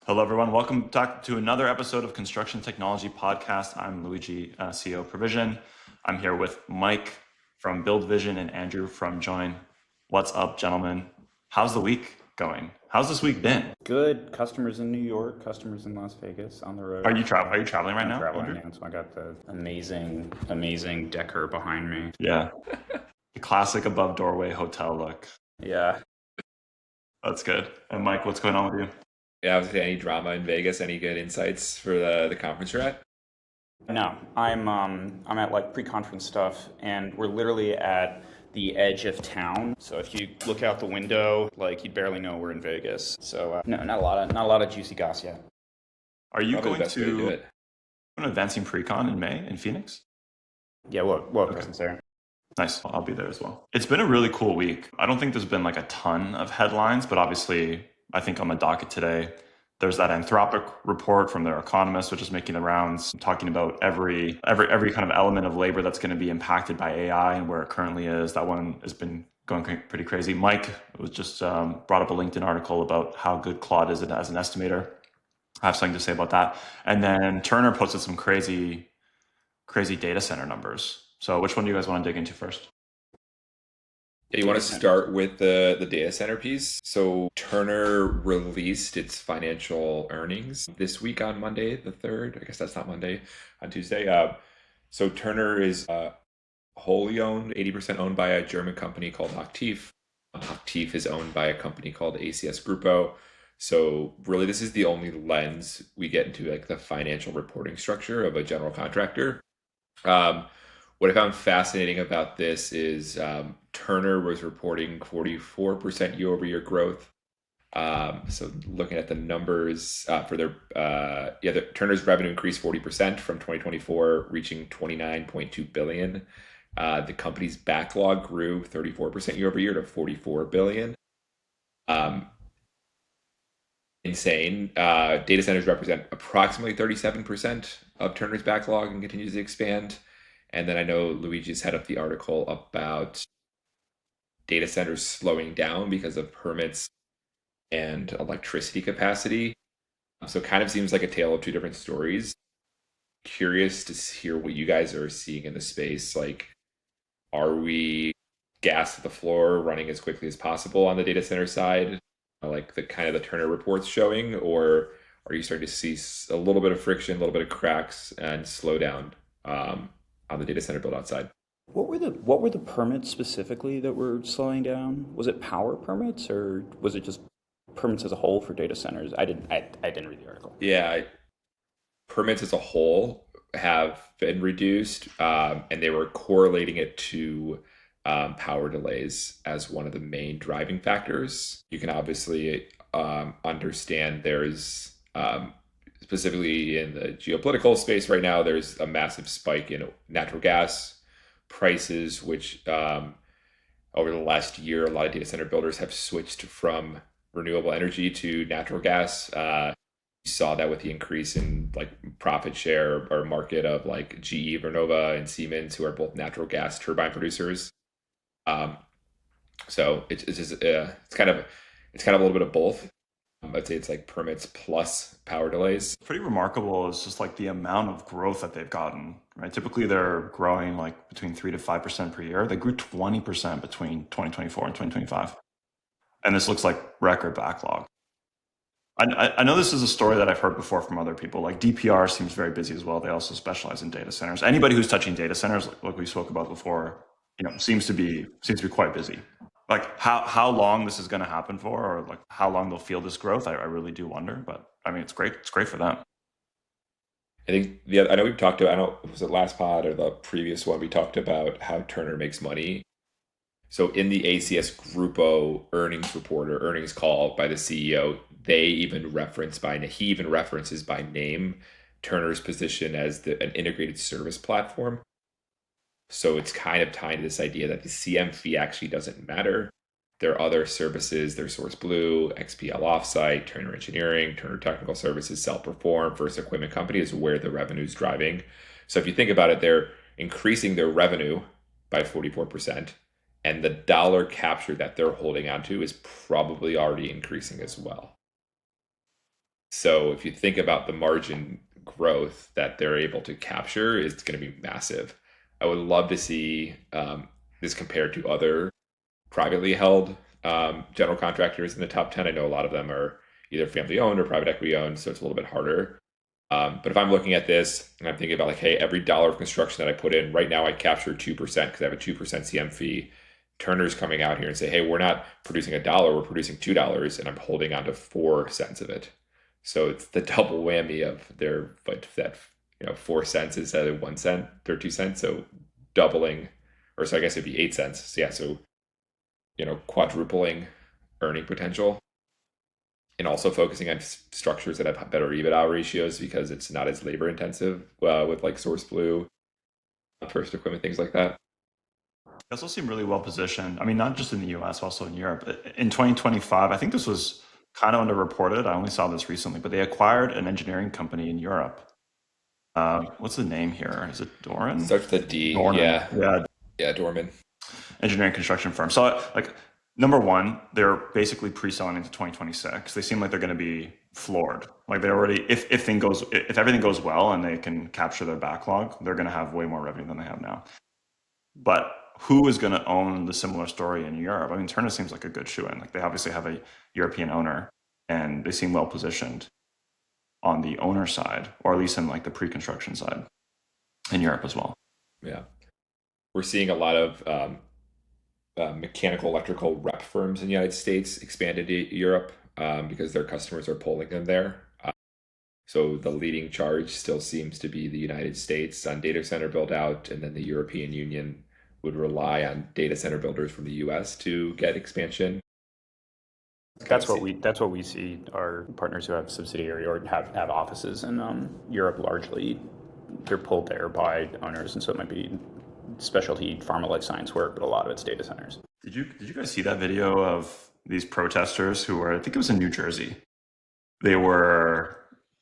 Hello, everyone. Welcome back to another episode of Construction Technology Podcast. I'm Luigi, CEO Provision. I'm here with Mike from Build Vision and Andrew from Join. What's up, gentlemen? How's the week going? How's this week been? Good. Customers in New York, customers in Las Vegas, on the road. Are you traveling right I'm now, traveling, Andrew? yeah. So I got the amazing Decker behind me. Yeah, the classic above doorway hotel look. Yeah. That's good. And Mike, what's going on with you? Yeah, I was gonna say, any drama in Vegas? Any good insights for the conference you're at? No, I'm at like pre-conference stuff, and we're literally at the edge of town. So if you look out the window, like you'd barely know we're in Vegas. So no, not a lot of juicy goss yet. Are you Probably the going best way to do to it. an advancing pre-con in May in Phoenix? Yeah, what presence there? Nice. I'll be there as well. It's been a really cool week. I don't think there's been like a ton of headlines, but obviously I think on the docket today, there's that Anthropic report from their economists, which is making the rounds, talking about every kind of element of labor that's going to be impacted by AI and where it currently is. That one has been going pretty crazy. Mike was just brought up a LinkedIn article about how good Claude is as an estimator. I have something to say about that. And then Turner posted some crazy data center numbers. So which one do you guys want to dig into first? Yeah, you want to start with the data center piece. So Turner released its financial earnings this week on Monday, the 3rd. I guess that's not Monday, on Tuesday. So Turner is wholly owned, 80% owned by a German company called Hochtief. Hochtief is owned by a company called ACS Grupo. So really, this is the only lens we get into like the financial reporting structure of a general contractor. What I found fascinating about this is Turner was reporting 44% year-over-year growth. So looking at the numbers for Turner's revenue increased 40% from 2024, reaching 29.2 billion. The company's backlog grew 34% year-over-year to 44 billion. Insane. Data centers represent approximately 37% of Turner's backlog and continues to expand. And then I know Luigi's had up the article about data centers slowing down because of permits and electricity capacity. So it kind of seems like a tale of two different stories. Curious to hear what you guys are seeing in the space. Like, are we gas to the floor running as quickly as possible on the data center side, like the kind of the Turner reports showing, or are you starting to see a little bit of friction, a little bit of cracks and slowdown on the data center build outside? What were the permits specifically that were slowing down? Was it power permits, or was it just permits as a whole for data centers? I didn't read the article. Yeah, permits as a whole have been reduced, and they were correlating it to power delays as one of the main driving factors. You can obviously understand there's specifically in the geopolitical space right now, there's a massive spike in natural gas prices, which over the last year, a lot of data center builders have switched from renewable energy to natural gas. You saw that with the increase in like profit share or market of like GE, Vernova, and Siemens, who are both natural gas turbine producers. So it's just it's kind of a little bit of both. I'd say it's like permits plus power delays. Pretty remarkable is just like the amount of growth that they've gotten, right? Typically they're growing like between 3 to 5% per year. They grew 20% between 2024 and 2025. And this looks like record backlog. I know this is a story that I've heard before from other people. Like DPR seems very busy as well. They also specialize in data centers. Anybody who's touching data centers, like we spoke about before, seems to be quite busy. Like how long this is going to happen for, or like how long they'll feel this growth, I really do wonder. But I mean, it's great. It's great for them. I think I know we've talked about, I don't know, was it last pod or the previous one, we talked about how Turner makes money. So in the ACS Grupo earnings report or earnings call by the CEO, he even references by name Turner's position as an integrated service platform. So it's kind of tying to this idea that the CM fee actually doesn't matter. There are other services, there's Source Blue, XPL Offsite, Turner Engineering, Turner Technical Services, Self-Perform, First Equipment Company is where the revenue is driving. So if you think about it, they're increasing their revenue by 44%, and the dollar capture that they're holding onto is probably already increasing as well. So if you think about the margin growth that they're able to capture, it's going to be massive. I would love to see this compared to other privately held general contractors in the top 10. I know a lot of them are either family owned or private equity owned, so it's a little bit harder. But if I'm looking at this and I'm thinking about like, hey, every dollar of construction that I put in right now, I capture 2% because I have a 2% CM fee. Turner's coming out here and say, hey, we're not producing a dollar, we're producing $2, and I'm holding on to 4 cents of it. So it's the double whammy of their, but that 4 cents instead of 1 cent or 2 cents. So doubling, or so I guess it'd be 8 cents. So yeah, so quadrupling earning potential, and also focusing on structures that have better EBITDA ratios because it's not as labor intensive with like Source Blue, first equipment, things like that. They also seem really well positioned. I mean, not just in the US, also in Europe. In 2025, I think this was kind of underreported. I only saw this recently, but they acquired an engineering company in Europe. What's the name here? Is it Doran? Starts with a D. Dornan. Yeah. Yeah, Yeah, Dorman. engineering construction firm. So, like, number one, they're basically pre-selling into 2026. They seem like they're going to be floored. Like they already, if everything goes well and they can capture their backlog, they're going to have way more revenue than they have now. But who is going to own the similar story in Europe? I mean, Turner seems like a good shoe-in. Like they obviously have a European owner, and they seem well positioned on the owner side, or at least in like the pre-construction side in Europe as well. Yeah. We're seeing a lot of mechanical electrical rep firms in the United States expand into Europe because their customers are pulling them there. So the leading charge still seems to be the United States on data center build out, and then the European Union would rely on data center builders from the US to get expansion. That's what we see. Our partners who have subsidiary or have offices in Europe, largely they're pulled there by owners, and so it might be specialty pharma life science work, but a lot of it's data centers. Did you guys see that video of these protesters who were, I think it was in New Jersey? They were,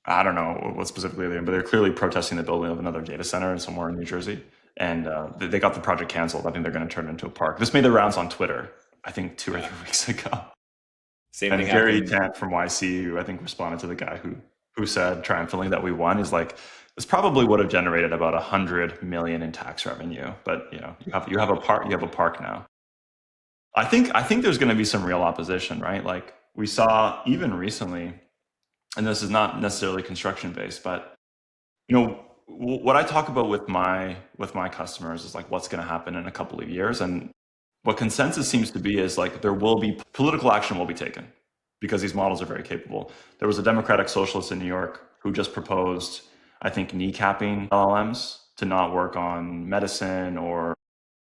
I don't know what specifically they were, but they're clearly protesting the building of another data center somewhere in New Jersey. And they got the project canceled. I think they're going to turn it into a park. This made the rounds on Twitter, I think 2 or 3 weeks ago. Same And thing Gary happened. Tant from YC, who I think responded to the guy who said triumphantly that we won, is like, this probably would have generated about 100 million in tax revenue, but you have a park now. I think there's going to be some real opposition, right? Like we saw even recently, and this is not necessarily construction based, but what I talk about with my customers is like what's going to happen in a couple of years, and what consensus seems to be is like there will be political action will be taken because these models are very capable. There was a Democratic socialist in New York who just proposed, I think, kneecapping LLMs to not work on medicine or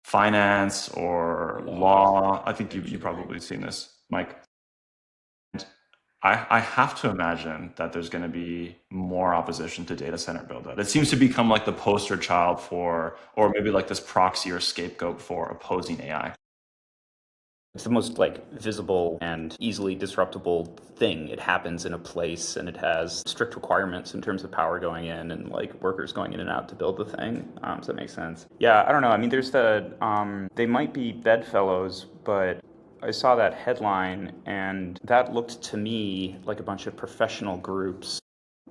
finance or law. I think you've probably seen this, Mike. I have to imagine that there's going to be more opposition to data center build out. It seems to become like the poster child for, or maybe like this proxy or scapegoat for opposing AI. It's the most like visible and easily disruptible thing. It happens in a place and it has strict requirements in terms of power going in and like workers going in and out to build the thing. Does that make sense? Yeah, I don't know. I mean, there's they might be bedfellows, but I saw that headline and that looked to me like a bunch of professional groups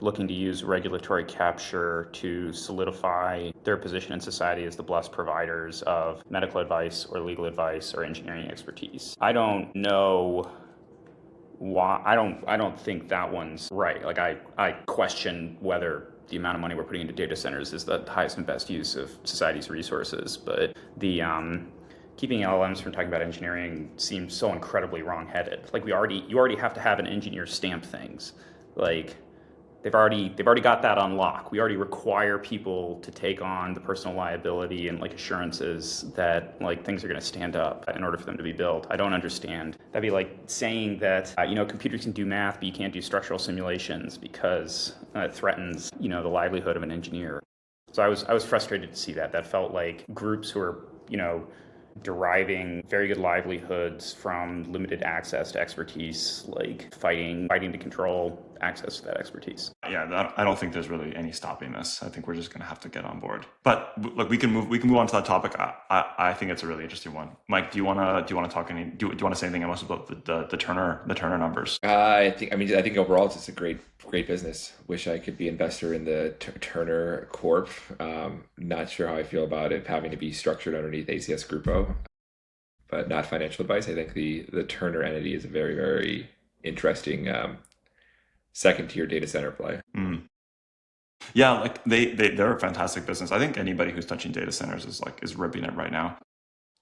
looking to use regulatory capture to solidify their position in society as the blessed providers of medical advice or legal advice or engineering expertise. I don't know why. I don't think that one's right. Like I question whether the amount of money we're putting into data centers is the highest and best use of society's resources, but the keeping LLMs from talking about engineering seems so incredibly wrong-headed. Like you already have to have an engineer stamp things. Like they've already got that on lock. We already require people to take on the personal liability and like assurances that like things are going to stand up in order for them to be built. I don't understand. That'd be like saying that computers can do math, but you can't do structural simulations because it threatens the livelihood of an engineer. So I was frustrated to see that. That felt like groups who are deriving very good livelihoods from limited access to expertise, like fighting to control access to that expertise. Yeah, I don't think there's really any stopping this. I think we're just going to have to get on board. But look, we can move on to that topic. I think it's a really interesting one. Mike, do you want to talk do you want to say anything else about the Turner numbers? I think overall it's just a great Great business. Wish I could be investor in the Turner Corp. Not sure how I feel about it having to be structured underneath ACS Grupo, but not financial advice. I think the Turner entity is a very, very interesting second tier data center play. Mm. Yeah, like they're a fantastic business. I think anybody who's touching data centers is ripping it right now.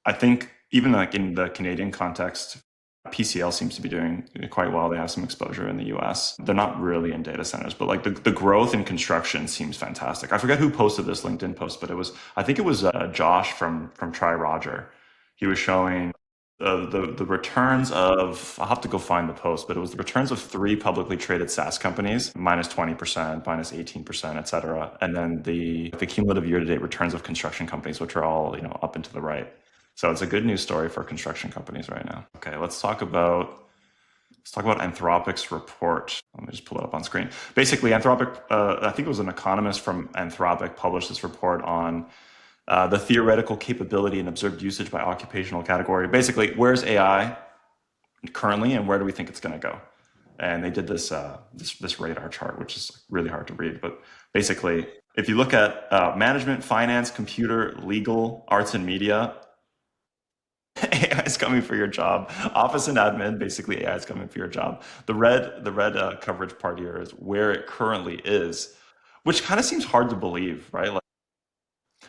I think even like in the Canadian context, PCL seems to be doing quite well. They have some exposure in the US. They're not really in data centers, but like the growth in construction seems fantastic. I forget who posted this LinkedIn post, but I think it was Josh from Try Roger. He was showing the returns of, I'll have to go find the post, but it was the returns of three publicly traded SaaS companies, minus 20%, minus 18%, et cetera. And then the cumulative year-to-date returns of construction companies, which are all, up and to the right. So it's a good news story for construction companies right now. Okay, let's talk about Anthropic's report. Let me just pull it up on screen. Basically, Anthropic, I think it was an economist from Anthropic, published this report on the theoretical capability and observed usage by occupational category. Basically, where's AI currently, and where do we think it's going to go? And they did this radar chart, which is really hard to read. But basically, if you look at management, finance, computer, legal, arts and media, AI is coming for your job. Office and admin, basically AI is coming for your job. The red coverage part here is where it currently is, which kind of seems hard to believe, right? Like,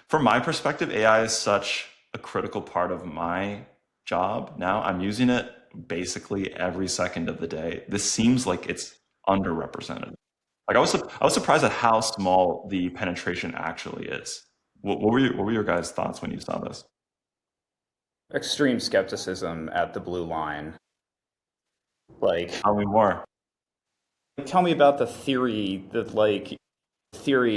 from my perspective, AI is such a critical part of my job now. I'm using it basically every second of the day. This seems like it's underrepresented. Like I was surprised at how small the penetration actually is. What were your guys' thoughts when you saw this? Extreme skepticism at the blue line. Like, Tell me more. tell me about the theory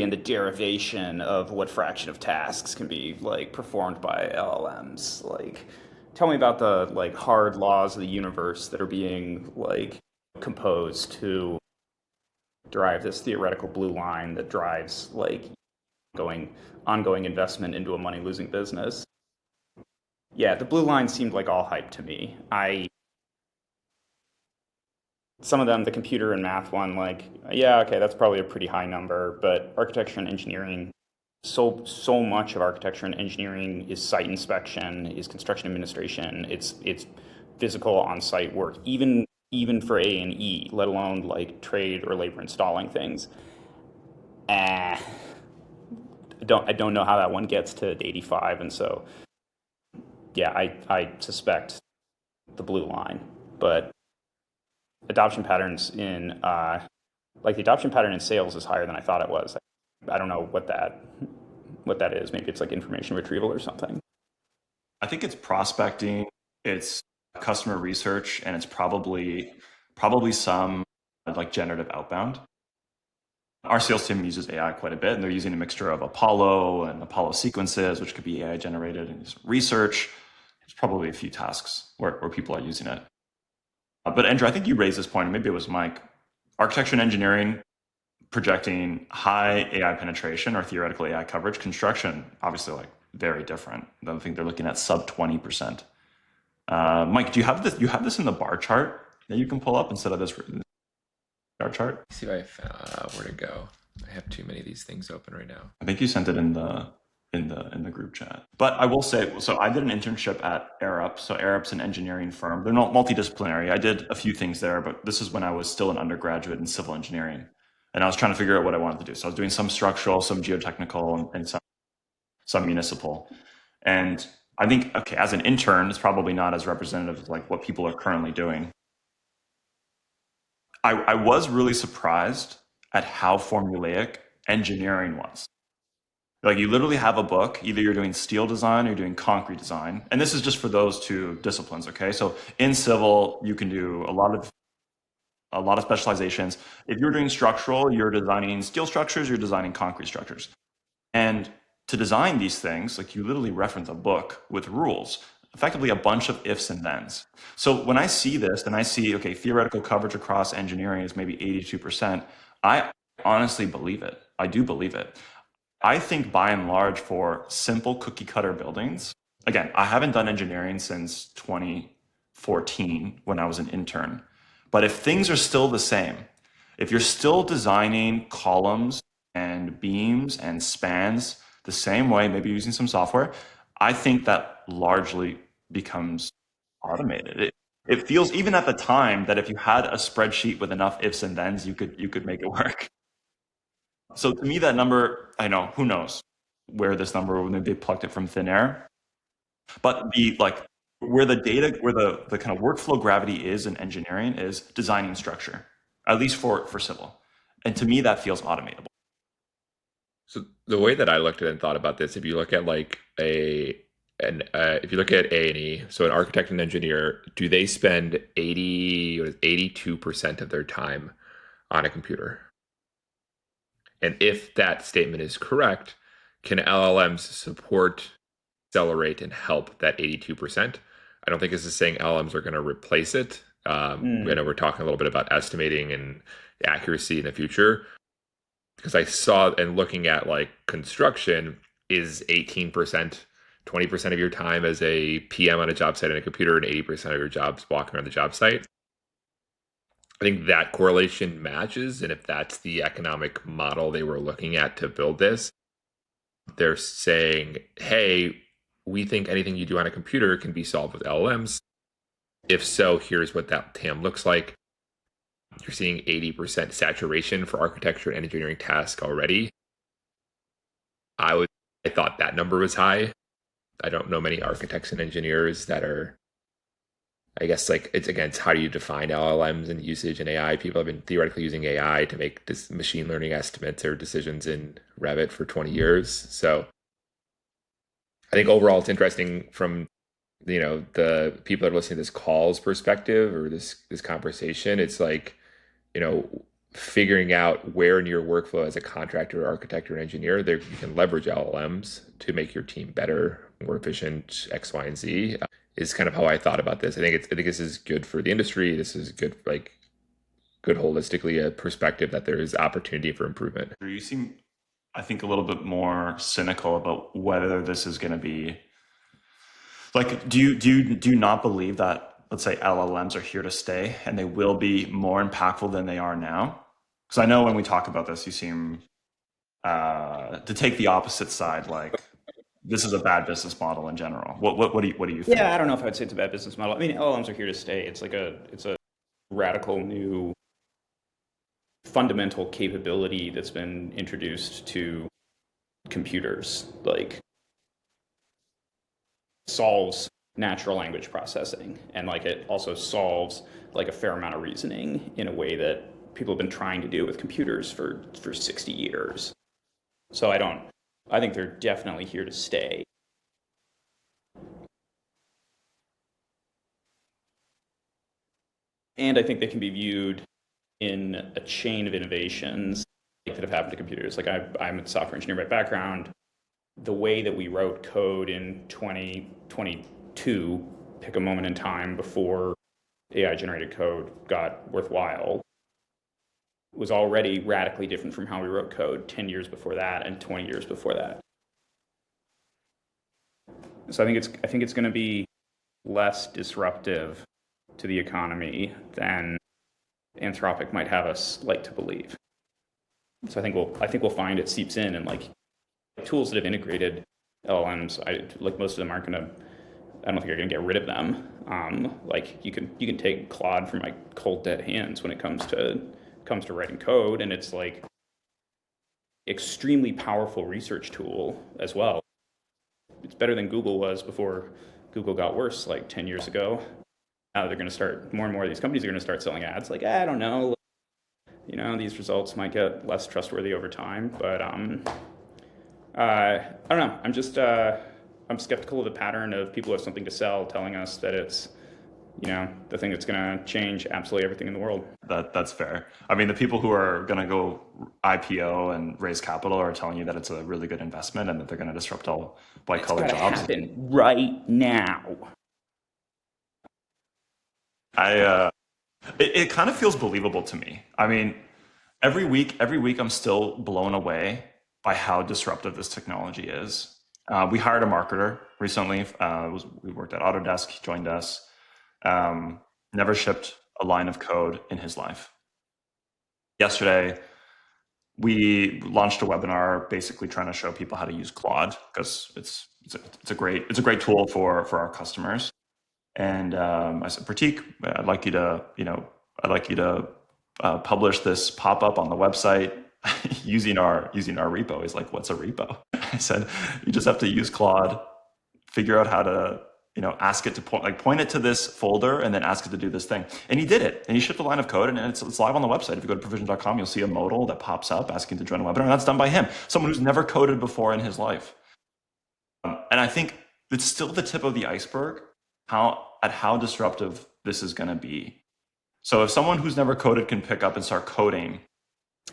and the derivation of what fraction of tasks can be like performed by LLMs. Like, tell me about the like hard laws of the universe that are being like composed to derive this theoretical blue line that drives like going ongoing investment into a money losing business. Yeah, the blue line seemed like all hype to me. I Some of them, the computer and math one, like, yeah, okay, that's probably a pretty high number, but architecture and engineering, so much of architecture and engineering is site inspection, is construction administration, it's physical on-site work, even for A and E, let alone like trade or labor installing things. Eh, I don't know how that one gets to 85, and so yeah, I suspect the blue line, but adoption patterns in like the adoption pattern in sales is higher than I thought it was. I don't know what that is. Maybe it's like information retrieval or something. I think it's prospecting, it's customer research, and it's probably some like generative outbound. Our sales team uses AI quite a bit, and they're using a mixture of Apollo and Apollo sequences, which could be AI generated, and research. There's probably a few tasks where people are using it. But Andrew, I think you raised this point, and maybe it was Mike. Architecture and engineering projecting high AI penetration or theoretical AI coverage. Construction, obviously, like very different. I think they're looking at sub 20%. Mike, do you have this? You have this in the bar chart that you can pull up instead of this bar chart? See if I found where to go. I have too many of these things open right now. I think you sent it in the group chat. But I will say, so I did an internship at Arup. So Arup's an engineering firm. They're not multidisciplinary. I did a few things there, but this is when I was still an undergraduate in civil engineering. And I was trying to figure out what I wanted to do. So I was doing some structural, some geotechnical, and some municipal. And I think, okay, as an intern, it's probably not as representative of like what people are currently doing. I was really surprised at how formulaic engineering was. Like you literally have a book, either you're doing steel design or you're doing concrete design. And this is just for those two disciplines, okay? So in civil, you can do a lot of specializations. If you're doing structural, you're designing steel structures, you're designing concrete structures. And to design these things, like you literally reference a book with rules, effectively a bunch of ifs and thens. So when I see this and I see, okay, theoretical coverage across engineering is maybe 82%, I honestly believe it. I do believe it. I think by and large for simple cookie cutter buildings, again, I haven't done engineering since 2014 when I was an intern. But if things are still the same, If you're still designing columns and beams and spans the same way, maybe using some software, I think that largely becomes automated. It feels even at the time that if you had a spreadsheet with enough ifs and thens, you could make it work. So to me, that number, I know, who knows where this number, maybe they plucked it from thin air. But the like where the data, where the kind of workflow gravity is in engineering is designing structure, at least for civil. And to me, that feels automatable. So the way that I looked at it and thought about this, if you look at like if you look at A&E, so an architect and engineer, do they spend 82% of their time on a computer? And if that statement is correct, can LLMs support, accelerate, and help that 82%? I don't think this is saying LLMs are going to replace it. I know we're talking a little bit about estimating and accuracy in the future, because I saw and looking at like construction is 18%, 20% of your time as a PM on a job site on a computer, and 80% of your jobs walking around the job site. I think that correlation matches. And if that's the economic model they were looking at to build this, they're saying, hey, we think anything you do on a computer can be solved with LLMs. If so, here's what that TAM looks like. You're seeing 80% saturation for architecture and engineering tasks already. I thought that number was high. I don't know many architects and engineers that are, I guess, like, it's how do you define LLMs and usage and AI? People have been theoretically using AI to make this machine learning estimates or decisions in Revit for 20 years. So I think overall it's interesting from, the people that are listening to this call's perspective or this conversation. It's like, figuring out where in your workflow as a contractor, architect, or engineer, there you can leverage LLMs to make your team better, more efficient, X, Y, and Z, is kind of how I thought about this. I think this is good for the industry. This is good, like good holistically, a perspective that there is opportunity for improvement. You seem, I think, a little bit more cynical about whether this is going to be like, do you not believe that, let's say, LLMs are here to stay and they will be more impactful than they are now? Because I know when we talk about this, you seem to take the opposite side, like this is a bad business model in general. What do you think? Yeah, I don't know if I'd say it's a bad business model. I mean, LLMs are here to stay. It's a radical new fundamental capability that's been introduced to computers. Like, solves natural language processing, and like it also solves like a fair amount of reasoning in a way that people have been trying to do with computers for 60 years. So I think they're definitely here to stay. And I think they can be viewed in a chain of innovations that have happened to computers. Like, I'm a software engineer by background. The way that we wrote code in 2022, pick a moment in time before AI generated code got worthwhile, was already radically different from how we wrote code 10 years before that and 20 years before that. So I think it's going to be less disruptive to the economy than Anthropic might have us like to believe. So I think we'll find it seeps in, and like tools that have integrated LLMs, like most of them aren't gonna. I don't think you're gonna get rid of them. Like you can take Claude from my cold dead hands when it comes to writing code, and it's like extremely powerful research tool as well. It's better than Google was before Google got worse like 10 years ago. Now they're going to start, more and more of these companies are going to start selling ads. Like, I don't know, these results might get less trustworthy over time, but I don't know. I'm just I'm skeptical of the pattern of people who have something to sell telling us that it's the thing that's going to change absolutely everything in the world. That's fair. I mean, the people who are going to go IPO and raise capital are telling you that it's a really good investment and that they're going to disrupt all white collar jobs. Happen right now. It kind of feels believable to me. I mean, every week I'm still blown away by how disruptive this technology is. We hired a marketer recently. We worked at Autodesk. He joined us. Never shipped a line of code in his life. yesterday we launched a webinar basically trying to show people how to use Claude because it's a great tool for our customers. And I said, Pratik, I'd like you to publish this pop-up on the website using our repo. He's like, what's a repo? I said, you just have to use Claude, figure out how to ask it to point it to this folder and then ask it to do this thing. And he did it. And he shipped a line of code and it's live on the website. If you go to provision.com, you'll see a modal that pops up asking to join a webinar. And that's done by him, someone who's never coded before in his life. And I think it's still the tip of the iceberg how disruptive this is going to be. So if someone who's never coded can pick up and start coding,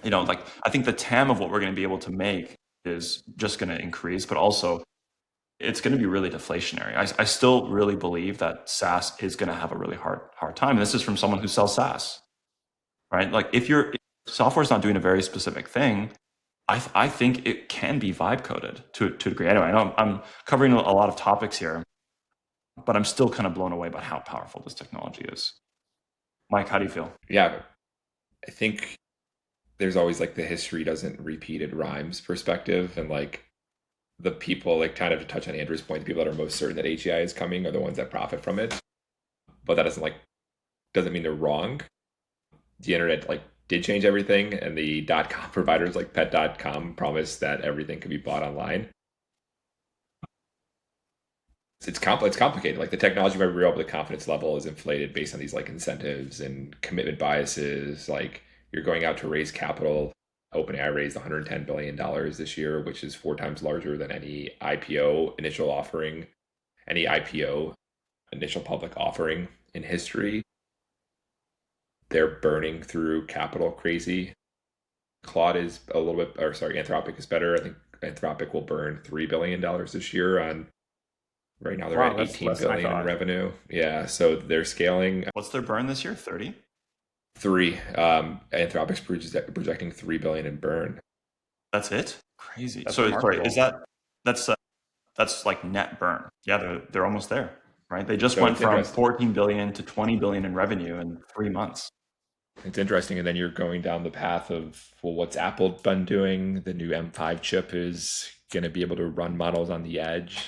I think the TAM of what we're going to be able to make is just going to increase, but also it's going to be really deflationary. I still really believe that SaaS is going to have a really hard time. And this is from someone who sells SaaS, right? Like if your software is not doing a very specific thing, I think it can be vibe coded to a degree. Anyway, I know I'm covering a lot of topics here, but I'm still kind of blown away by how powerful this technology is. Mike, how do you feel? Yeah, I think there's always like the history doesn't repeat, it rhymes perspective. And like the people, like kind of to touch on Andrew's point, the people that are most certain that AGI is coming are the ones that profit from it. But that doesn't mean they're wrong. The internet did change everything, and the .com providers like pet.com promised that everything could be bought online. It's complicated. Like the technology might be real, but the confidence level is inflated based on these incentives and commitment biases. Like you're going out to raise capital. OpenAI raised $110 billion this year, which is 4 times larger than any initial public offering in history. They're burning through capital crazy. Claude is Anthropic is better. I think Anthropic will burn $3 billion this year on. Right now they're at 18 billion in revenue. Yeah, so they're scaling. What's their burn this year? 30? 3. Anthropic's projecting 3 billion in burn. That's it? Crazy. Sorry, that's like net burn. Yeah, they're almost there, right? They just went from 14 billion to 20 billion in revenue in 3 months. It's interesting. And then you're going down the path of, well, what's Apple been doing? The new M5 chip is going to be able to run models on the edge.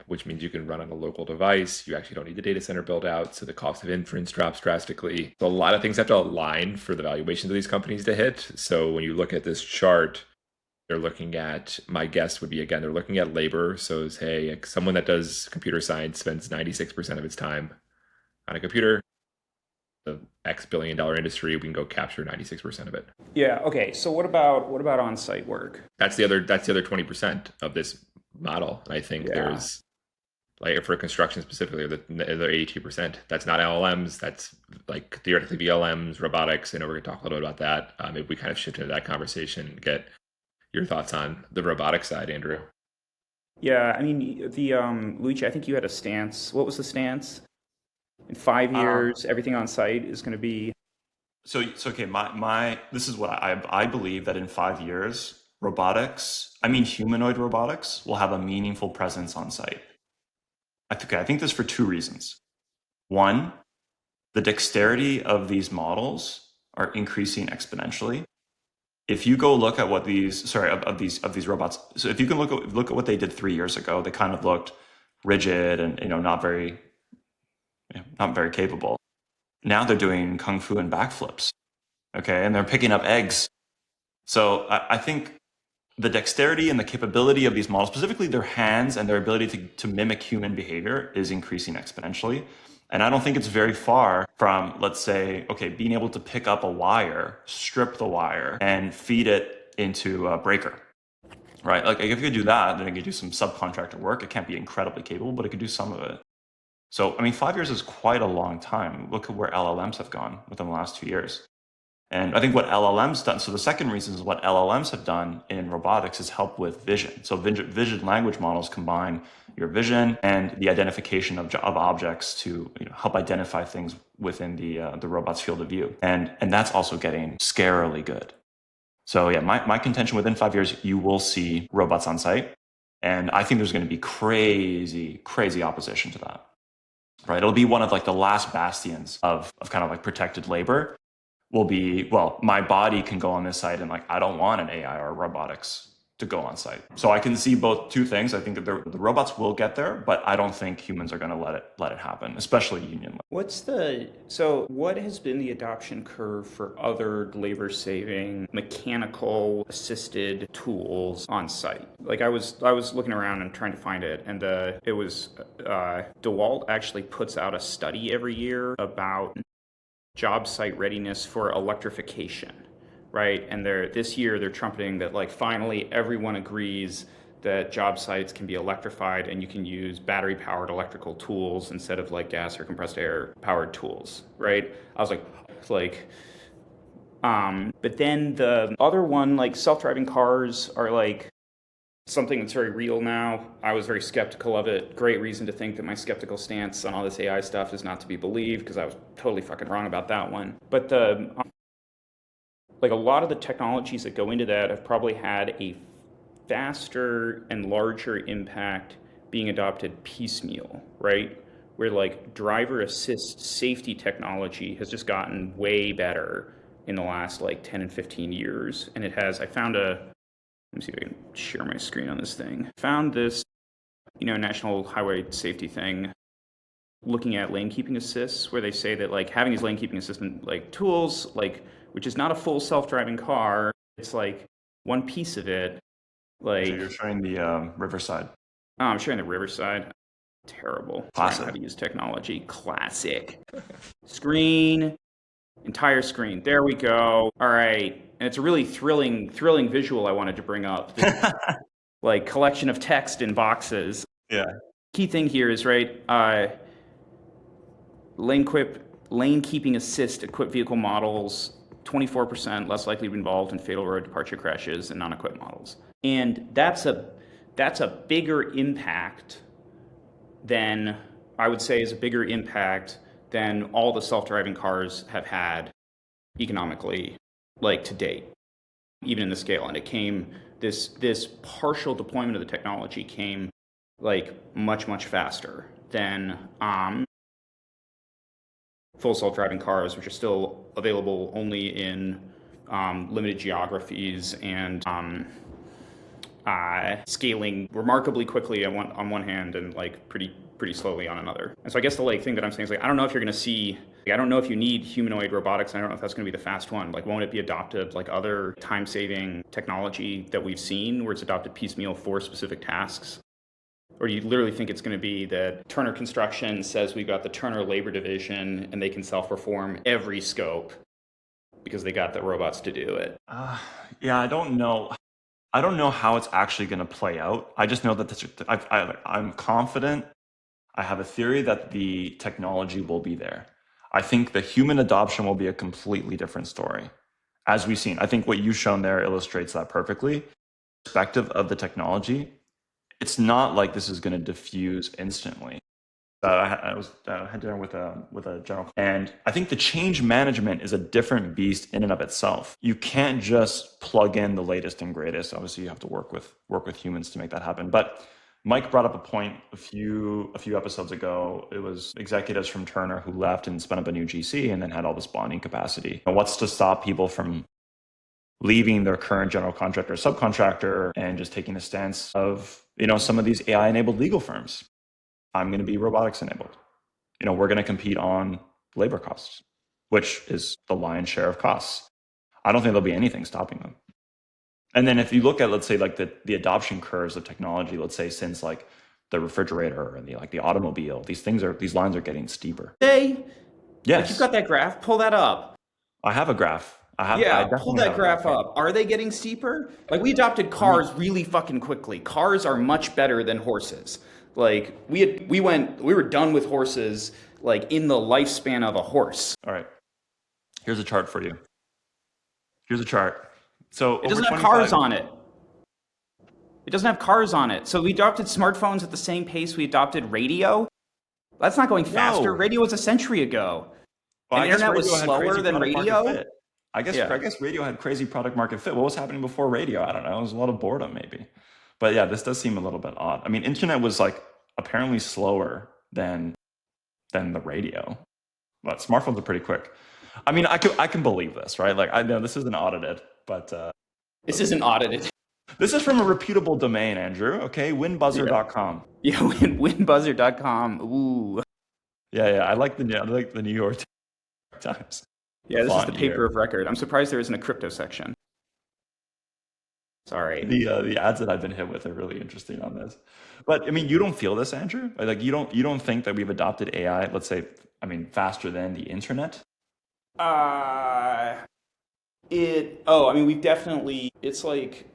Which means you can run on a local device. You actually don't need the data center build out, so the cost of inference drops drastically. So a lot of things have to align for the valuations of these companies to hit. So when you look at this chart, they're looking at, my guess would be, again, they're looking at labor. So hey, someone that does computer science spends 96% of its time on a computer. The X billion-dollar industry, we can go capture 96% of it. Yeah. Okay. So what about on-site work? That's the other 20% of this model. I think there's for construction specifically, the other 82%. That's not LLMs. That's theoretically VLMs, robotics. I know we're going to talk a little bit about that. Maybe we kind of shift into that conversation and get your thoughts on the robotics side, Andrew. Yeah, I mean Luigi, I think you had a stance. What was the stance? In 5 years, everything on site is going to be. So okay. This is what I believe, that in 5 years, humanoid robotics will have a meaningful presence on site. I think this for 2 reasons. One, the dexterity of these models are increasing exponentially. If you go look at what these robots, so if you can look at what they did 3 years ago, they kind of looked rigid and not very capable. Now they're doing kung fu and backflips, okay, and they're picking up eggs. So I think the dexterity and the capability of these models, specifically their hands and their ability to mimic human behavior, is increasing exponentially. And I don't think it's very far from, let's say, okay, being able to pick up a wire, strip the wire, and feed it into a breaker, right? Like if you could do that, then it could do some subcontractor work. It can't be incredibly capable, but it could do some of it. So, 5 years is quite a long time. Look at where LLMs have gone within the last 2 years. And I think what LLMs done, so the second reason is what LLMs have done in robotics is help with vision. So vision language models combine your vision and the identification of objects to help identify things within the robot's field of view. And that's also getting scarily good. So yeah, my contention, within 5 years, you will see robots on site. And I think there's going to be crazy opposition to that. Right? It'll be one of the last bastions of kind of protected labor. will be, well, my body can go on this site and like, I don't want an AI or robotics to go on site. So I can see both two things. I think that the robots will get there, but I don't think humans are going to let it happen, especially union. What has been the adoption curve for other labor saving mechanical assisted tools on site? Like I was looking around and trying to find it, and DeWalt actually puts out a study every year about job site readiness for electrification, right? And this year they're trumpeting that like finally everyone agrees that job sites can be electrified and you can use battery powered electrical tools instead of like gas or compressed air powered tools, right? I was like, but then the other one, like self-driving cars are like something that's very real now. I was very skeptical of it. Great reason to think that my skeptical stance on all this AI stuff is not to be believed, because I was totally fucking wrong about that one. But like a lot of the technologies that go into that have probably had a faster and larger impact being adopted piecemeal, right? Where like driver assist safety technology has just gotten way better in the last like 10 and 15 years. And let me see if I can share my screen on this thing. Found this, National Highway Safety thing, looking at lane keeping assists, where they say that like having these lane keeping assistant like tools, like which is not a full self-driving car, it's like one piece of it. Like, so you're showing the Riverside. Oh, I'm showing the Riverside. Terrible. Classic. Learn how to use technology. Classic. Screen. Entire screen. There we go. All right. And it's a really thrilling visual I wanted to bring up. This, like collection of text in boxes. Yeah. Key thing here is right. Lane keeping assist equipped vehicle models 24% less likely to be involved in fatal road departure crashes than non-equipped models. And that's a bigger impact than, I would say, is a bigger impact than all the self-driving cars have had economically, like to date, even in the scale. And it came, this partial deployment of the technology came like much, much faster than full self-driving cars, which are still available only in limited geographies and scaling remarkably quickly on one hand and like pretty slowly on another. And so I guess the like thing that I'm saying is like, I don't know if you're going to see, I don't know if you need humanoid robotics. I don't know if that's going to be the fast one. Like, won't it be adopted like other time-saving technology that we've seen where it's adopted piecemeal for specific tasks? Or do you literally think it's going to be that Turner Construction says we've got the Turner Labor Division and they can self-perform every scope because they got the robots to do it? Yeah, I don't know. I don't know how it's actually going to play out. I just know that I'm confident. I have a theory that the technology will be there. I think the human adoption will be a completely different story. As we've seen, I think what you've shown there illustrates that perfectly. Perspective of the technology, it's not like this is going to diffuse instantly. I had dinner with a general, and I think the change management is a different beast in and of itself. You can't just plug in the latest and greatest. Obviously, you have to work with humans to make that happen. But Mike brought up a point a few episodes ago. It was executives from Turner who left and spun up a new GC and then had all this bonding capacity. And what's to stop people from leaving their current general contractor or subcontractor and just taking the stance of, some of these AI-enabled legal firms? I'm going to be robotics enabled. We're going to compete on labor costs, which is the lion's share of costs. I don't think there'll be anything stopping them. And then if you look at, let's say, like the adoption curves of technology, let's say since like the refrigerator and the automobile, these lines are getting steeper. Hey, yes, like you've got that graph. Pull that up. I have a graph. Pull that graph up. Are they getting steeper? Like, we adopted cars really fucking quickly. Cars are much better than horses. Like, we were done with horses like in the lifespan of a horse. All right. Here's a chart for you. Here's a chart. So it doesn't have cars on it. It doesn't have cars on it. So we adopted smartphones at the same pace we adopted radio. That's not going faster. No. Radio was a century ago. Well, and the internet was slower than radio. I guess radio had crazy product market fit. What was happening before radio? I don't know. It was a lot of boredom maybe. But yeah, this does seem a little bit odd. I mean, internet was like apparently slower than the radio, but smartphones are pretty quick. I mean, I can believe this, right? Like, I know this isn't audited, but This isn't audited. this is from a reputable domain, Andrew. Okay, Yeah. winbuzzer.com. Yeah, winbuzzer.com. Ooh. Yeah, I like the New York Times. The Yeah, this is the font paper here. of record. I'm surprised there isn't a crypto section. Sorry. The ads that I've been hit with are really interesting on this. But I mean, you don't feel this, Andrew? Like you don't think that we've adopted AI, let's say, I mean, faster than the internet? Uh, I mean, we've definitely, it's like,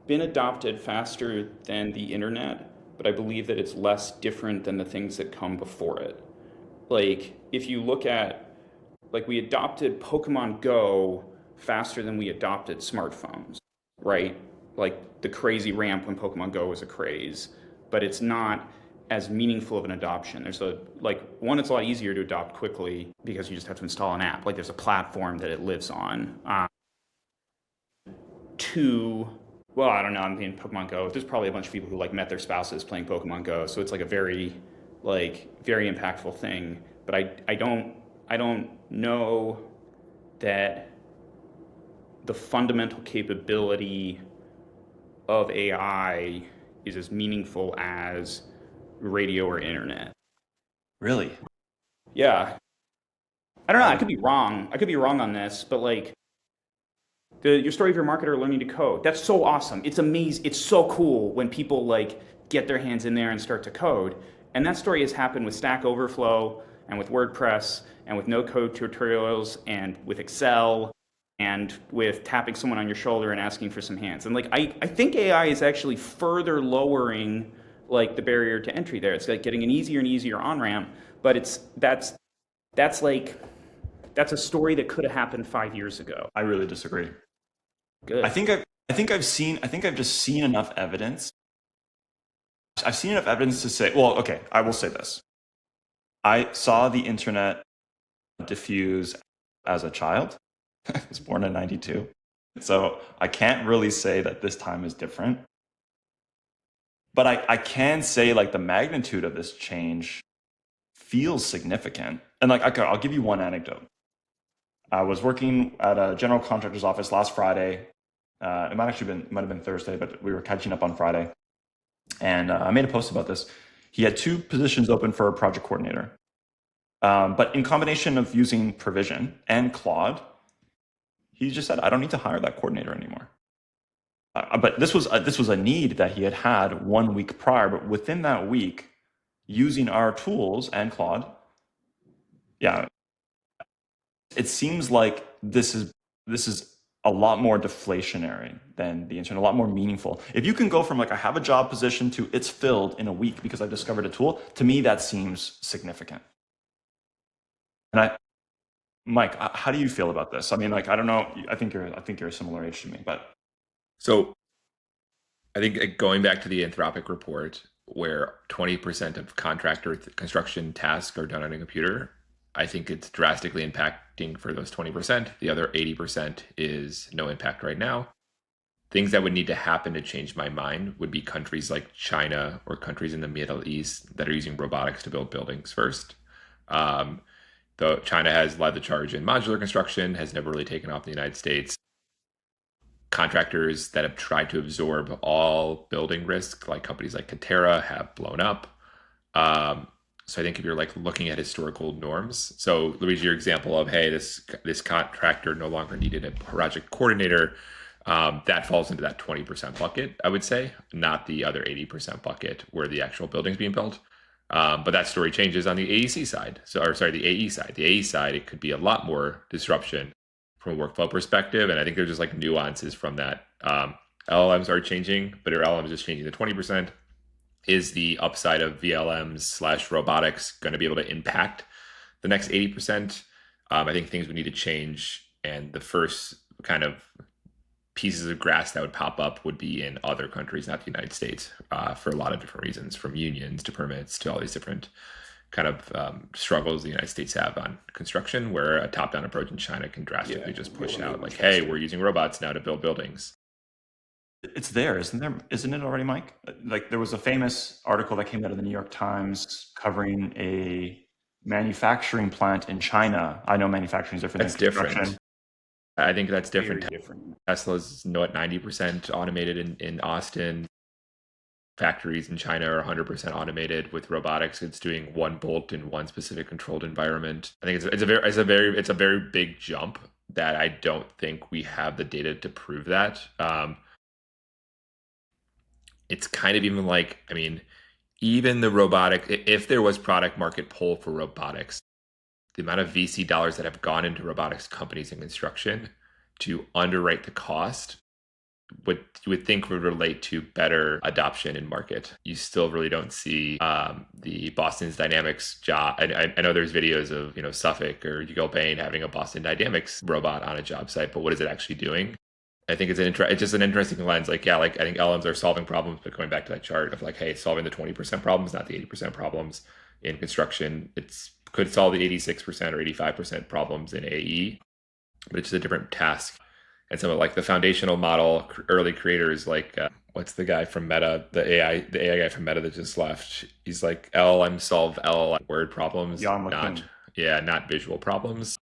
been adopted faster than the internet, but I believe that it's less different than the things that come before it. Like, if you look at, like, we adopted Pokemon Go faster than we adopted smartphones, right? Like, the crazy ramp when Pokemon Go was a craze, but it's not as meaningful of an adoption. There's one, it's a lot easier to adopt quickly because you just have to install an app. Like, there's a platform that it lives on. Two, well, I don't know. I'm thinking Pokemon Go. There's probably a bunch of people who like met their spouses playing Pokemon Go, so it's like a very impactful thing. But I don't know that the fundamental capability of AI is as meaningful as radio or internet. Really? Yeah, I don't know. I I could be wrong. I could be wrong on this, but like your story of your marketer learning to code. That's so awesome. It's amazing. It's so cool when people like get their hands in there and start to code. And that story has happened with Stack Overflow and with WordPress and with no code tutorials and with Excel and with tapping someone on your shoulder and asking for some hands. And like I think AI is actually further lowering like the barrier to entry there. It's like getting an easier and easier on ramp, but that's like that's a story that could have happened 5 years ago. really disagree. I Good. think I think I've just seen enough evidence. I've seen enough evidence to say, well, okay, I will say this. I saw the internet diffuse as a child. I was born in 92. So I can't really say that this time is different. But I can say like the magnitude of this change feels significant. And like, okay, I'll give you one anecdote. I was working at a general contractor's office last Friday. It might have been Thursday, but we were catching up on Friday. And I made a post about this. He had two positions open for a project coordinator. But in combination of using Provision and Claude, he just said, I don't need to hire that coordinator anymore. But this was a need that he had had 1 week prior. But within that week, using our tools and Claude, yeah, it seems like this is a lot more deflationary than the internet, a lot more meaningful. If you can go from like I have a job position to it's filled in a week because I've discovered a tool, to me that seems significant. And Mike, how do you feel about this? I mean, like I don't know. I think you're a similar age to me, but So I think going back to the Anthropic report, where 20% of contractor construction tasks are done on a computer, I think it's drastically impacting for those 20%. The other 80% is no impact right now. Things that would need to happen to change my mind would be countries like China or countries in the Middle East that are using robotics to build buildings first. Um, though China has led the charge in modular construction, has never really taken off in the United States. Contractors that have tried to absorb all building risk, like companies like Katera, have blown up. So I think if you're like looking at historical norms, so Luigi, your example of hey, this contractor no longer needed a project coordinator, that falls into that 20% bucket, I would say, not the other 80% bucket where the actual building's being built. But that story changes on the AEC side. The AE side. The AE side, it could be a lot more disruption from a workflow perspective. And I think there's just like nuances from that. LLMs are changing, but are LLMs just changing the 20%? Is the upside of VLMs/robotics going to be able to impact the next 80%? I think things would need to change. And the first kind of pieces of grass that would pop up would be in other countries, not the United States, for a lot of different reasons, from unions to permits to all these different kind of struggles the United States have on construction, where a top-down approach in China can drastically just push out like, hey, we're using robots now to build buildings. it's there, isn't there? Isn't it already, Mike? Like there was a famous article that came out of the New York Times covering a manufacturing plant in China. I know manufacturing is different That's than construction. different. I think that's Very different. different. Tesla's at 90% automated in Austin. Factories in China are 100% automated. With robotics, it's doing one bolt in one specific controlled environment. I think it's a very big jump that I don't think we have the data to prove that. It's kind of even like, I mean, even the robotic, if there was product market pull for robotics, the amount of VC dollars that have gone into robotics companies and construction to underwrite the cost, what you would think would relate to better adoption in market. You still really don't see the Boston's Dynamics job. I know there's videos of Suffolk or Gilbane having a Boston Dynamics robot on a job site, but what is it actually doing? I think it's just an interesting lens. Like, yeah, like I think LMs are solving problems, but going back to that chart of like, hey, solving the 20% problems, not the 80% problems in construction. It's could solve the 86% or 85% problems in AE, but it's just a different task. And some of like the foundational model early creators, like what's the guy from Meta, the AI guy from Meta that just left? He's like LLM solve LLM word problems, Jan not LeCun. not visual problems.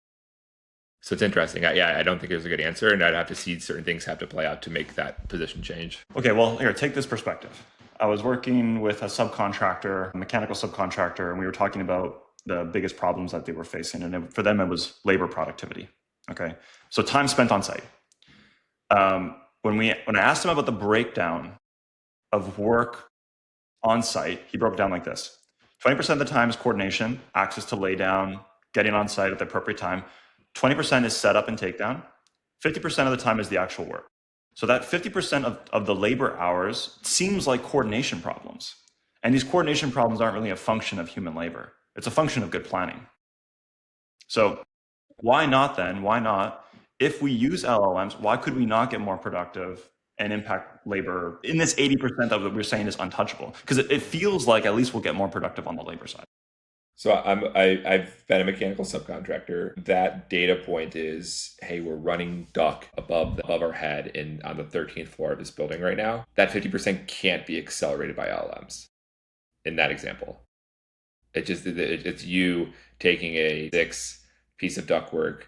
So it's interesting. I don't think there's a good answer, and I'd have to see certain things have to play out to make that position change. Okay, well, here, take this perspective. I was working with a subcontractor, a mechanical subcontractor, and we were talking about the biggest problems that they were facing. And for them, it was labor productivity. Okay, so time spent on site. When I asked him about the breakdown of work on site, he broke it down like this: 20% of the time is coordination, access to lay down, getting on site at the appropriate time. 20% is setup and takedown. 50% of the time is the actual work. So that 50% of the labor hours seems like coordination problems. And these coordination problems aren't really a function of human labor. It's a function of good planning. So why not then? Why not? If we use LLMs, why could we not get more productive and impact labor in this 80% of what we're saying is untouchable? Because it feels like at least we'll get more productive on the labor side. So I've been a mechanical subcontractor. That data point is, hey, we're running duct above our head on the 13th floor of this building right now. That 50% can't be accelerated by LLMs in that example. It's you taking a 6 piece of ductwork,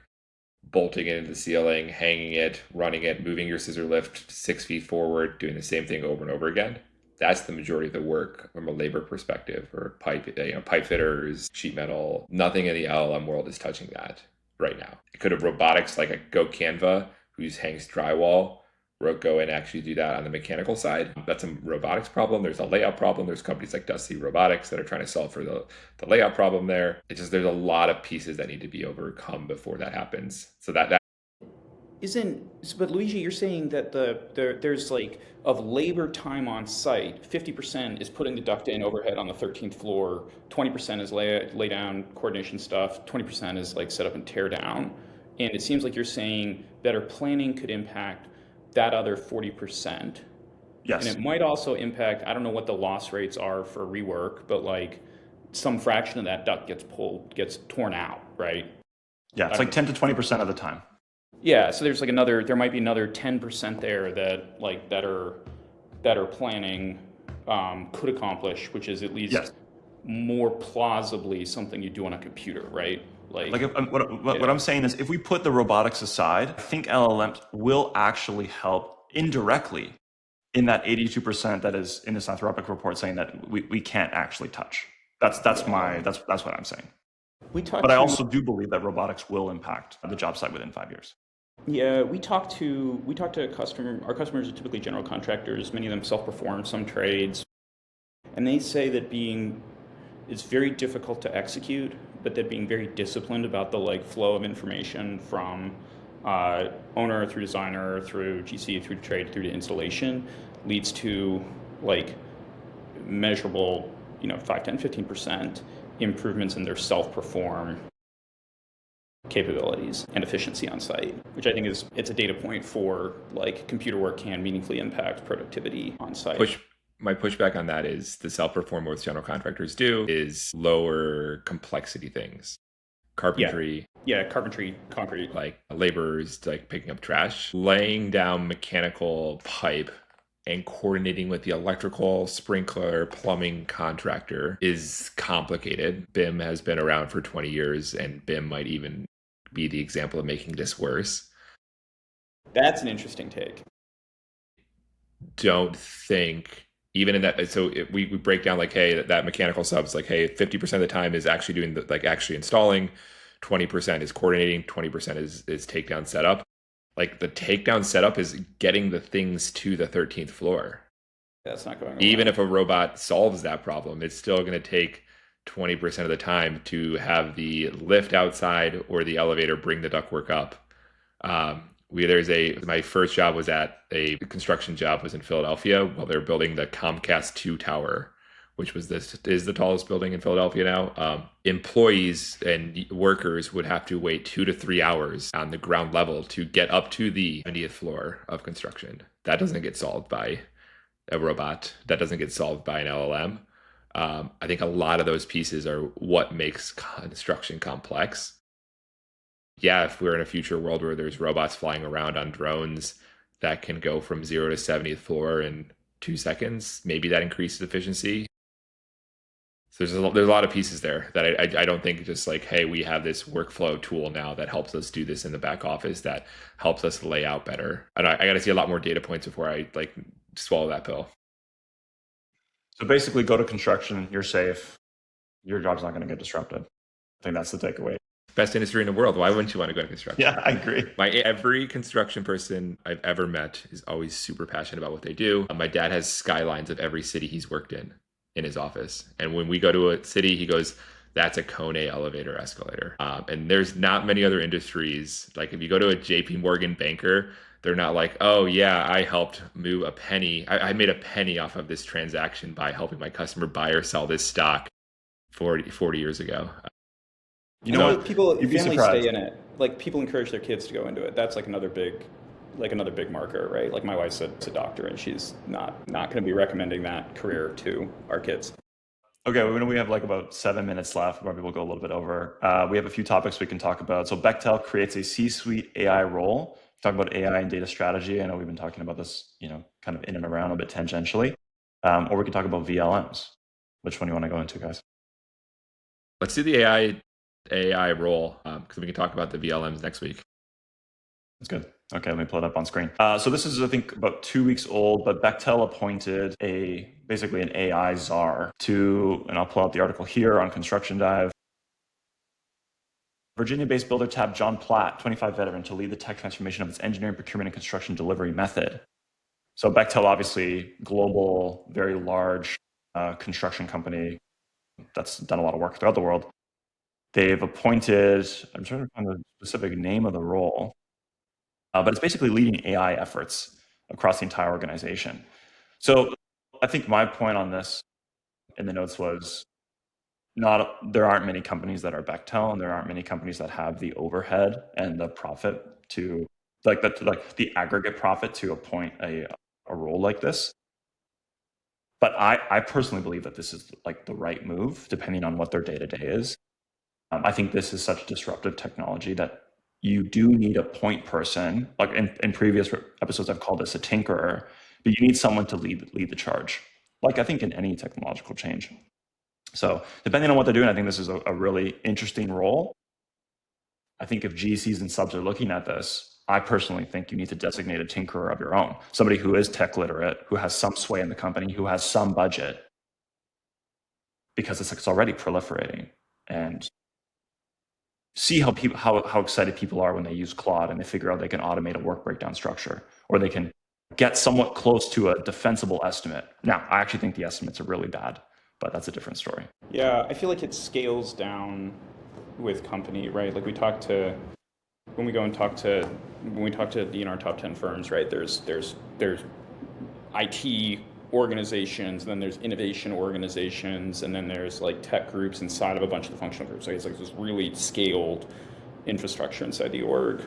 bolting it into the ceiling, hanging it, running it, moving your scissor lift 6 feet forward, doing the same thing over and over again. That's the majority of the work from a labor perspective, or pipe fitters, sheet metal. Nothing in the LLM world is touching that right now. It could have robotics like a Go Canva, who hangs drywall, go and actually do that on the mechanical side. That's a robotics problem. There's a layout problem. There's companies like Dusty Robotics that are trying to solve for the layout problem there. It's just there's a lot of pieces that need to be overcome before that happens. So that but Luigi, you're saying that there's like of labor time on site, 50% is putting the duct in overhead on the 13th floor, 20% is lay down coordination stuff, 20% is like set up and tear down. And it seems like you're saying better planning could impact that other 40%. Yes. And it might also impact, I don't know what the loss rates are for rework, but like some fraction of that duct gets torn out, right? Yeah, it's like 10 to 20% of the time. Yeah, so there's like there might be another 10% there that like better planning could accomplish, which is at least more plausibly something you do on a computer, right? What I'm saying is, if we put the robotics aside, I think LLMs will actually help indirectly in that 82% that is in this Anthropic report saying that we can't actually touch. That's what I'm saying. But I also do believe that robotics will impact the job site within 5 years. Yeah, we talk to our customers are typically general contractors, many of them self-perform some trades, and they say that it's very difficult to execute, but that being very disciplined about the like flow of information from owner through designer through GC through trade through to installation leads to like measurable 5, 10, 15% improvements in their self-perform capabilities and efficiency on site, which I think it's a data point for like computer work can meaningfully impact productivity on site. My pushback on that is the self-perform what general contractors do is lower complexity things. Carpentry. Yeah, carpentry, concrete. Like laborers like picking up trash. Laying down mechanical pipe and coordinating with the electrical, sprinkler, plumbing contractor is complicated. BIM has been around for 20 years, and BIM might even be the example of making this worse. That's an interesting take. Don't think even in that, so we break down like, hey, that mechanical subs, like, hey, 50% of the time is actually doing the, like actually installing, 20% is coordinating, 20% is takedown setup. Like the takedown setup is getting the things to the 13th floor. That's not going Even well. if a robot solves that problem, it's still going to take 20% of the time to have the lift outside or the elevator bring the ductwork up. My first job was at a construction job was in Philadelphia while they're building the Comcast 2 tower, which is the tallest building in Philadelphia now. Employees and workers would have to wait 2 to 3 hours on the ground level to get up to the 70th floor of construction. That doesn't get solved by a robot. That doesn't get solved by an LLM. I think a lot of those pieces are what makes construction complex. Yeah, if we're in a future world where there's robots flying around on drones that can go from 0 to 70th floor in 2 seconds, maybe that increases efficiency. So there's a lot of pieces there that I don't think just like, hey, we have this workflow tool now that helps us do this in the back office, that helps us lay out better. And I got to see a lot more data points before I like swallow that pill. So basically, go to construction, you're safe, your job's not going to get disrupted. I think that's the takeaway. Best industry in the world. Why wouldn't you want to go to construction? Yeah, I agree. Every construction person I've ever met is always super passionate about what they do. My dad has skylines of every city he's worked in his office. And when we go to a city, he goes, that's a Kone elevator escalator. And there's not many other industries. Like if you go to a JP Morgan banker, they're not like, oh yeah, I helped move a penny. I made a penny off of this transaction by helping my customer buy or sell this stock 40 years ago. You know what? People, You'd be families surprised. stay in it. Like people encourage their kids to go into it. That's like another big marker, right? Like my wife's a doctor, and she's not going to be recommending that career to our kids. Okay, we have like about 7 minutes left. Maybe we'll go a little bit over. We have a few topics we can talk about. So Bechtel creates a C-suite AI role. Talk about AI and data strategy. I know we've been talking about this, kind of in and around a bit tangentially. Or we can talk about VLMs. Which one do you want to go into, guys? Let's do the AI role because we can talk about the VLMs next week. That's good. Okay, let me pull it up on screen. So this is, I think, about 2 weeks old, but Bechtel appointed basically an AI czar and I'll pull out the article here on Construction Dive. Virginia-based builder tapped John Platt, 25 veteran, to lead the tech transformation of its engineering, procurement, and construction delivery method. So Bechtel, obviously, global, very large construction company that's done a lot of work throughout the world. They've appointed, I'm trying to find the specific name of the role, but it's basically leading AI efforts across the entire organization. So I think my point on this in the notes was there aren't many companies that are Bechtel, and there aren't many companies that have the overhead and the profit to the aggregate profit to appoint a role like this. But I personally believe that this is like the right move, depending on what their day-to-day is. I think this is such disruptive technology that you do need a point person. Like in previous episodes, I've called this a tinkerer, but you need someone to lead the charge. Like I think in any technological change. So depending on what they're doing, I think this is a really interesting role. I think if GCs and subs are looking at this, I personally think you need to designate a tinkerer of your own, somebody who is tech literate, who has some sway in the company, who has some budget, because it's already proliferating. And see how excited people are when they use Claude and they figure out they can automate a work breakdown structure, or they can get somewhat close to a defensible estimate. Now, I actually think the estimates are really bad, but that's a different story. Yeah, I feel like it scales down with company, right? Like when we talk to our top 10 firms, right? There's IT organizations, and then there's innovation organizations, and then there's like tech groups inside of a bunch of the functional groups. So it's like this really scaled infrastructure inside the org.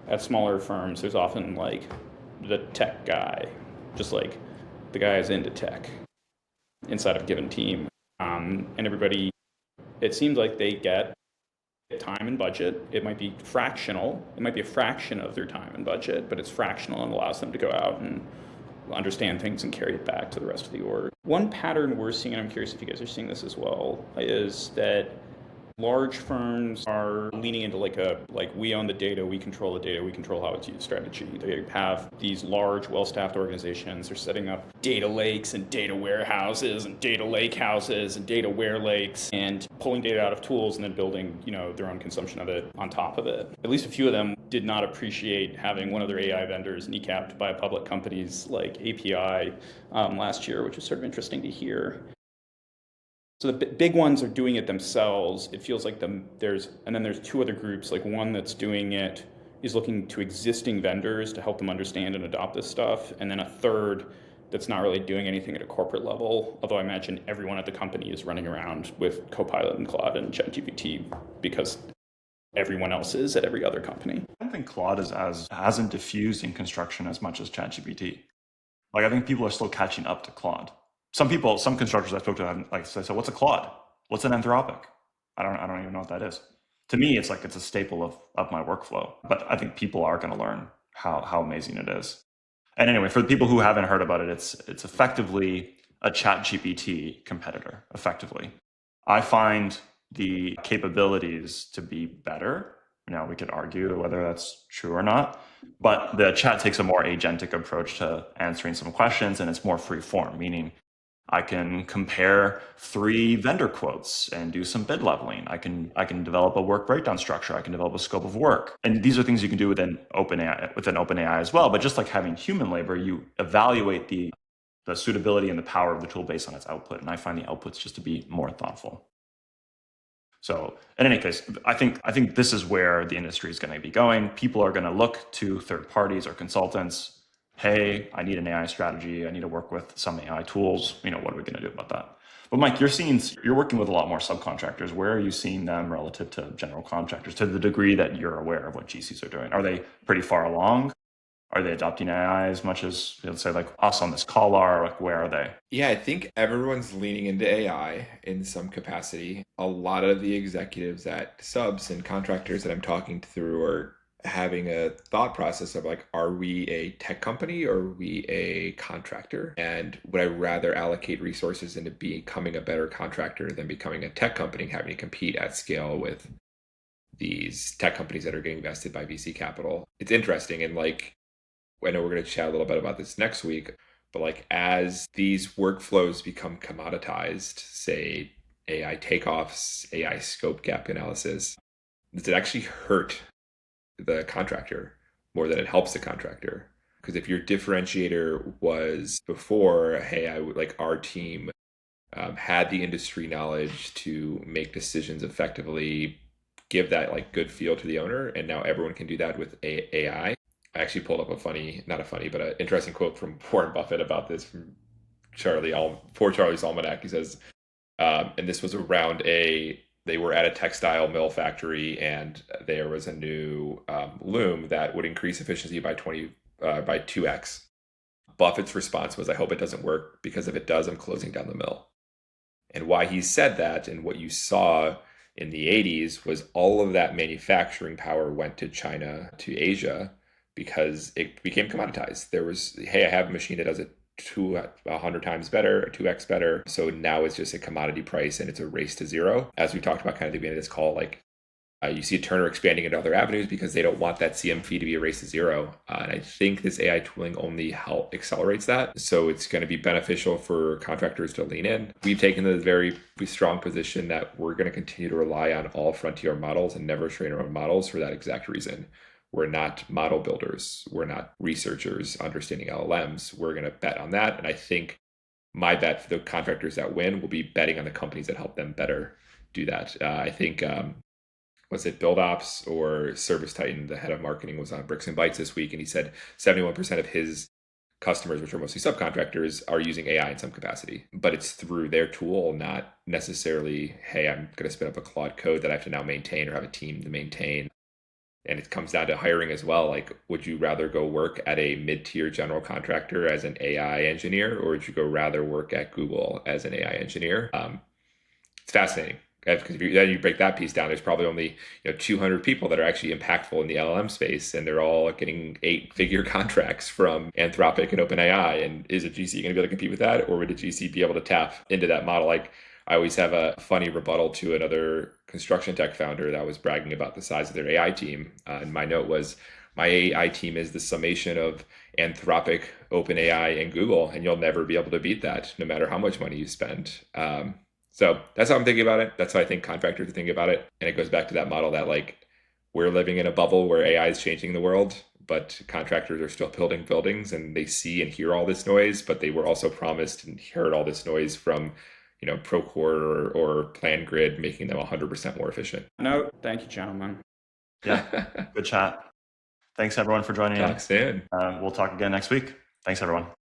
At smaller firms, there's often like the tech guy, just like the guy is into tech inside of a given team. And everybody, it seems like they get time and budget. It might be fractional. It might be a fraction of their time and budget, but it's fractional and allows them to go out and understand things and carry it back to the rest of the org. One pattern we're seeing, and I'm curious if you guys are seeing this as well, is that large firms are leaning into we own the data, we control the data, we control how it's used strategy. They have these large, well-staffed organizations. They're setting up data lakes and data warehouses and data lake houses and data ware lakes and pulling data out of tools and then building, their own consumption of it on top of it. At least a few of them did not appreciate having one of their AI vendors kneecapped by a public company's like API last year, which was sort of interesting to hear. So the big ones are doing it themselves. It feels like there's two other groups. Like one that's doing it is looking to existing vendors to help them understand and adopt this stuff. And then a third that's not really doing anything at a corporate level. Although I imagine everyone at the company is running around with Copilot and Claude and ChatGPT because everyone else is at every other company. I don't think Claude hasn't diffused in construction as much as ChatGPT. Like I think people are still catching up to Claude. Some constructors I spoke to have say, so what's a Claude? What's an Anthropic? I don't even know what that is. To me, it's a staple of my workflow. But I think people are going to learn how amazing it is. And anyway, for the people who haven't heard about it, it's effectively a ChatGPT competitor, effectively. I find the capabilities to be better. Now, we could argue whether that's true or not, but the chat takes a more agentic approach to answering some questions, and it's more free form, meaning I can compare 3 vendor quotes and do some bid leveling. I can develop a work breakdown structure. I can develop a scope of work. And these are things you can do within OpenAI as well. But just like having human labor, you evaluate the suitability and the power of the tool based on its output. And I find the outputs just to be more thoughtful. So in any case, I think this is where the industry is going to be going. People are going to look to third parties or consultants. Hey, I need an AI strategy. I need to work with some AI tools. What are we going to do about that? But Mike, you're working with a lot more subcontractors. Where are you seeing them relative to general contractors to the degree that you're aware of what GCs are doing? Are they pretty far along? Are they adopting AI as much as, let's say, like us on this call are? Like, where are they? Yeah, I think everyone's leaning into AI in some capacity. A lot of the executives at subs and contractors that I'm talking through are having a thought process of like, are we a tech company or are we a contractor? And would I rather allocate resources into becoming a better contractor than becoming a tech company and having to compete at scale with these tech companies that are getting invested by VC capital? It's interesting. And I know we're going to chat a little bit about this next week, but as these workflows become commoditized, say AI takeoffs, AI scope gap analysis, does it actually hurt the contractor more than it helps the contractor? Because if your differentiator was before, hey, I would our team had the industry knowledge to make decisions effectively, give that good feel to the owner, and now everyone can do that with AI. I actually pulled up but an interesting quote from Warren Buffett about this from Charlie's Almanac. He says, and this was around they were at a textile mill factory, and there was a new loom that would increase efficiency by 2x. Buffett's response was, I hope it doesn't work, because if it does, I'm closing down the mill. And why he said that, and what you saw in the 80s, was all of that manufacturing power went to China, to Asia, because it became commoditized. There was, hey, I have a machine that does it 100 times better, 2x better. So now it's just a commodity price and it's a race to zero. As we talked about kind of at the beginning of this call, you see Turner expanding into other avenues because they don't want that CM fee to be a race to zero. And I think this AI tooling only accelerates that. So it's going to be beneficial for contractors to lean in. We've taken the very strong position that we're going to continue to rely on all frontier models and never train our own models for that exact reason. We're not model builders. We're not researchers understanding LLMs. We're going to bet on that. And I think my bet for the contractors that win will be betting on the companies that help them better do that. I think, was it BuildOps or Service Titan, the head of marketing, was on Bricks and Bytes this week, and he said 71% of his customers, which are mostly subcontractors, are using AI in some capacity. But it's through their tool, not necessarily, hey, I'm going to spin up a Claude code that I have to now maintain or have a team to maintain. And it comes down to hiring as well. Would you rather go work at a mid-tier general contractor as an AI engineer, or would you go rather work at Google as an AI engineer? It's fascinating. Because then you break that piece down, there's probably only 200 people that are actually impactful in the LLM space, and they're all getting 8-figure contracts from Anthropic and OpenAI. And is a GC going to be able to compete with that, or would a GC be able to tap into that model? Like, I always have a funny rebuttal to another construction tech founder that was bragging about the size of their AI team. And my note was, my AI team is the summation of Anthropic, OpenAI, and Google, and you'll never be able to beat that, no matter how much money you spend. So that's how I'm thinking about it. That's how I think contractors are thinking about it. And it goes back to that model that like we're living in a bubble where AI is changing the world, but contractors are still building buildings and they see and hear all this noise, but they were also promised and heard all this noise from Procore or PlanGrid, making them 100% more efficient. No, thank you, gentlemen. Yeah, good chat. Thanks everyone for joining in. Talk soon. We'll talk again next week. Thanks everyone.